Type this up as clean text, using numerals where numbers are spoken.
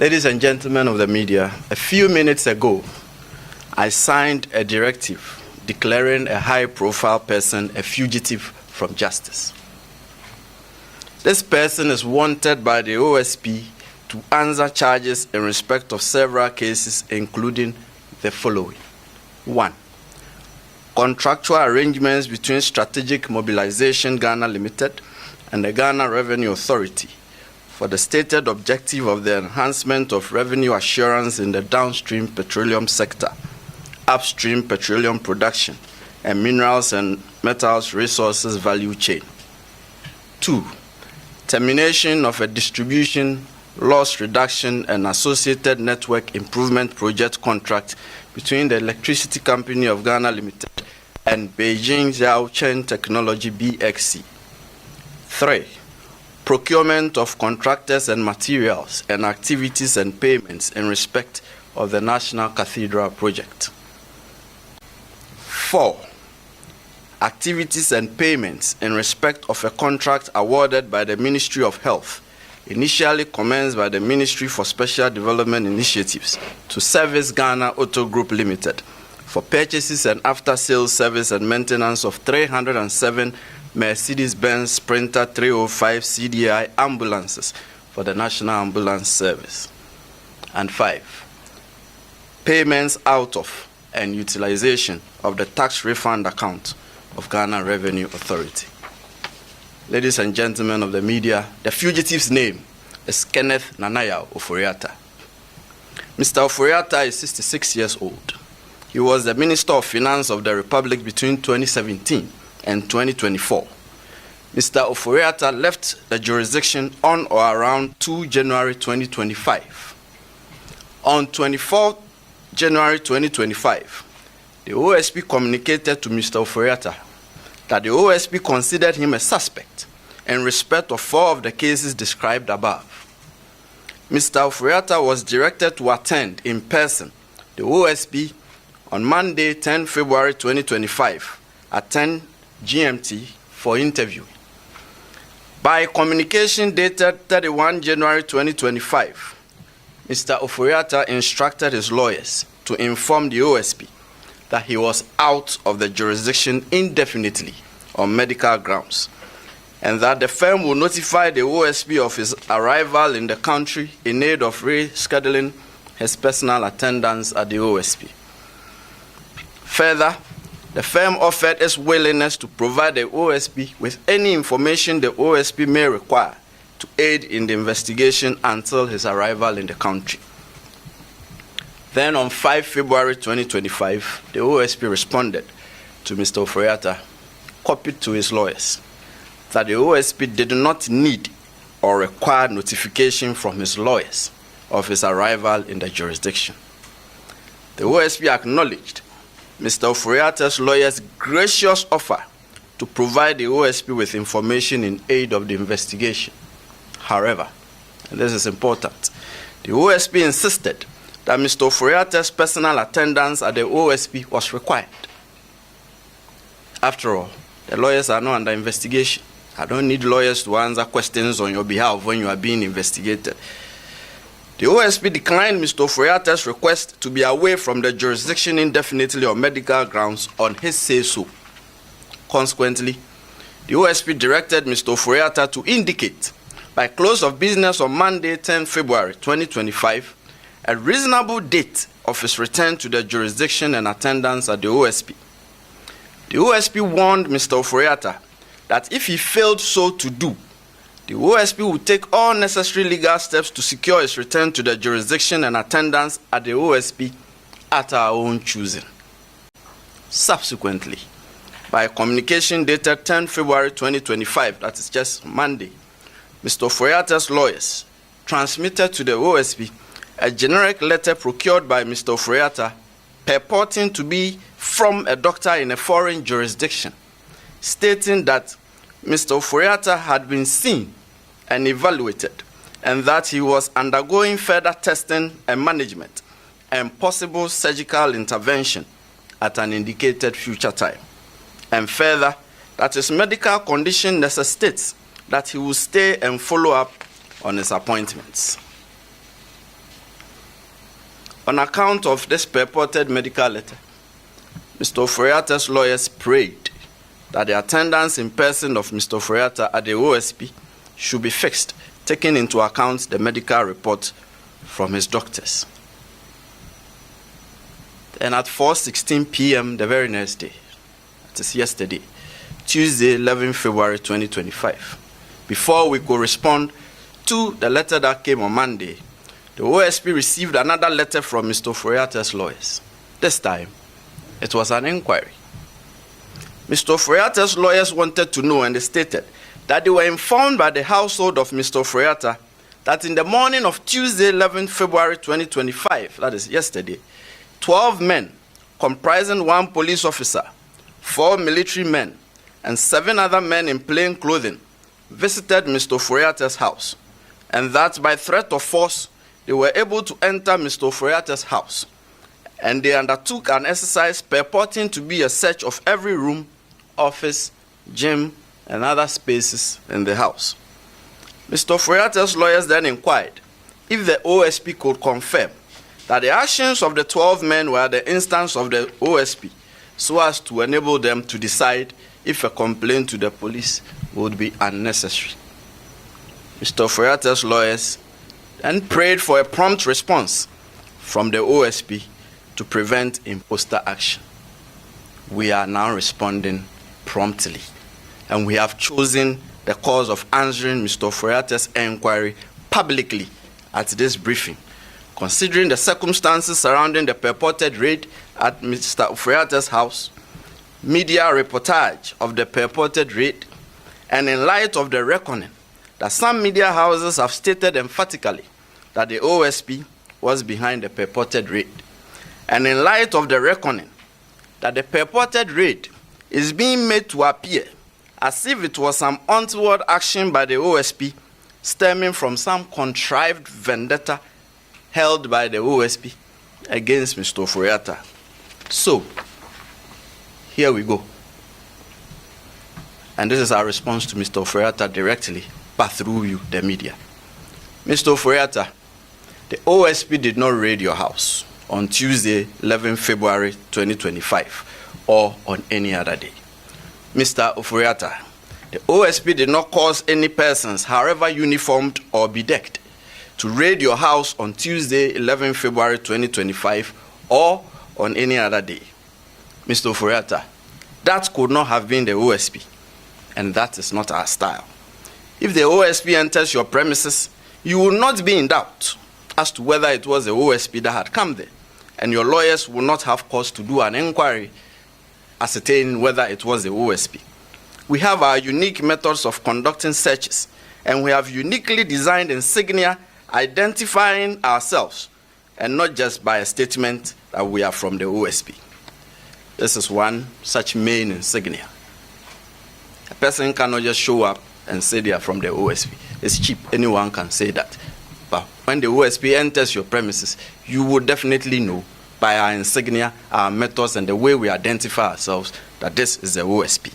Ladies and gentlemen of the media, a few minutes ago, I signed a directive declaring a high-profile person a fugitive from justice. This person is wanted by the OSP to answer charges in respect of several cases, including the following. 1. Contractual arrangements between Strategic Mobilization Ghana Limited and the Ghana Revenue Authority for the stated objective of the enhancement of revenue assurance in the downstream petroleum sector, upstream petroleum production, and minerals and metals resources value chain. 2. Termination of a distribution, loss reduction, and associated network improvement project contract between the Electricity Company of Ghana Limited and Beijing Xiaocheng Technology BXC. 3. Procurement of contractors and materials and activities and payments in respect of the National Cathedral project. 4. Activities and payments in respect of a contract awarded by the Ministry of Health, initially commenced by the Ministry for Special Development Initiatives to Service Ghana Auto Group Limited for purchases and after-sales service and maintenance of 307 Mercedes-Benz Sprinter 305 CDI ambulances for the National Ambulance Service. And 5. Payments out of and utilization of the tax refund account of Ghana Revenue Authority. Ladies and gentlemen of the media, the fugitive's name is Kenneth Nanaya Ofori Atta. Mr. Ofori Atta is 66 years old. He was the Minister of Finance of the Republic between 2017 and 2024. Mr. Ofori Atta left the jurisdiction on or around 2 January 2025. On 24 January 2025, the OSP communicated to Mr. Ofori Atta that the OSP considered him a suspect in respect of 4 of the cases described above. Mr. Ofori Atta was directed to attend in person the OSP on Monday, 10 February 2025 at 10 GMT for interview. By communication dated 31 January 2025, Mr. Ofori Atta instructed his lawyers to inform the OSP that he was out of the jurisdiction indefinitely on medical grounds, and that the firm will notify the OSP of his arrival in the country in aid of rescheduling his personal attendance at the OSP. Further, the firm offered its willingness to provide the OSP with any information the OSP may require to aid in the investigation until his arrival in the country. Then on 5 February 2025, the OSP responded to Mr. Ofori Atta, copied to his lawyers, that the OSP did not need or require notification from his lawyers of his arrival in the jurisdiction. The OSP acknowledged Mr. Ofori Atta's lawyer's gracious offer to provide the OSP with information in aid of the investigation. However, and this is important, the OSP insisted that Mr. Ofori Atta's personal attendance at the OSP was required. After all, the lawyers are not under investigation. I don't need lawyers to answer questions on your behalf when you are being investigated. The OSP declined Mr. Ofori Atta's request to be away from the jurisdiction indefinitely on medical grounds on his say-so. Consequently, the OSP directed Mr. Ofori Atta to indicate by close of business on Monday, 10 February 2025, a reasonable date of his return to the jurisdiction and attendance at the OSP. The OSP warned Mr. Ofori Atta that if he failed so to do, the OSP would take all necessary legal steps to secure his return to the jurisdiction and attendance at the OSP at our own choosing. Subsequently, by communication dated 10 February 2025, that is just Monday, Mr. Ofori Atta's lawyers transmitted to the OSP a generic letter procured by Mr. Ofori Atta purporting to be from a doctor in a foreign jurisdiction, stating that Mr. Ofori Atta had been seen and evaluated, and that he was undergoing further testing and management and possible surgical intervention at an indicated future time. And further, that his medical condition necessitates that he will stay and follow up on his appointments. On account of this purported medical letter, Mr. Ofori Atta's lawyers prayed that the attendance in person of Mr. Ofori Atta at the OSP should be fixed, taking into account the medical report from his doctors. And at 4:16 p.m. the very next day, that is yesterday, Tuesday, 11 February 2025, before we could respond to the letter that came on Monday, the OSP received another letter from Mr. Ofori Atta's lawyers. This time, it was an inquiry. Mr. Ofori Atta's lawyers wanted to know, and they stated that they were informed by the household of Mr. Ofori Atta that in the morning of Tuesday, 11 February 2025, that is yesterday, 12 men, comprising 1 police officer, 4 military men, and 7 other men in plain clothing, visited Mr. Ofori Atta's house, and that by threat of force, they were able to enter Mr. Ofori Atta's house, and they undertook an exercise purporting to be a search of every room, office, gym, and other spaces in the house. Mr. Ofori Atta's lawyers then inquired if the OSP could confirm that the actions of the 12 men were the instance of the OSP, so as to enable them to decide if a complaint to the police would be unnecessary. Mr. Ofori Atta's lawyers then prayed for a prompt response from the OSP to prevent imposter action. We are now responding promptly, and we have chosen the course of answering Mr. Ofori Atta's inquiry publicly at this briefing, considering the circumstances surrounding the purported raid at Mr. Ofori Atta's house, media reportage of the purported raid, and in light of the reckoning that some media houses have stated emphatically that the OSP was behind the purported raid, and in light of the reckoning that the purported raid is being made to appear as if it was some untoward action by the OSP stemming from some contrived vendetta held by the OSP against Mr. Ofori Atta. So, here we go. And this is our response to Mr. Ofori Atta directly, but through you, the media. Mr. Ofori Atta, the OSP did not raid your house on Tuesday, 11 February 2025, or on any other day. Mr. Ofori Atta, the OSP did not cause any persons, however uniformed or bedecked, to raid your house on Tuesday, 11 February 2025, or on any other day. Mr. Ofori Atta, that could not have been the OSP, and that is not our style. If the OSP enters your premises, you will not be in doubt as to whether it was the OSP that had come there, and your lawyers will not have cause to do an inquiry ascertaining whether it was the OSP. We have our unique methods of conducting searches, and we have uniquely designed insignia identifying ourselves, and not just by a statement that we are from the OSP. This is one such main insignia. A person cannot just show up and say they are from the OSP. It's cheap. Anyone can say that. But when the OSP enters your premises, you will definitely know by our insignia, our methods, and the way we identify ourselves that this is the OSP.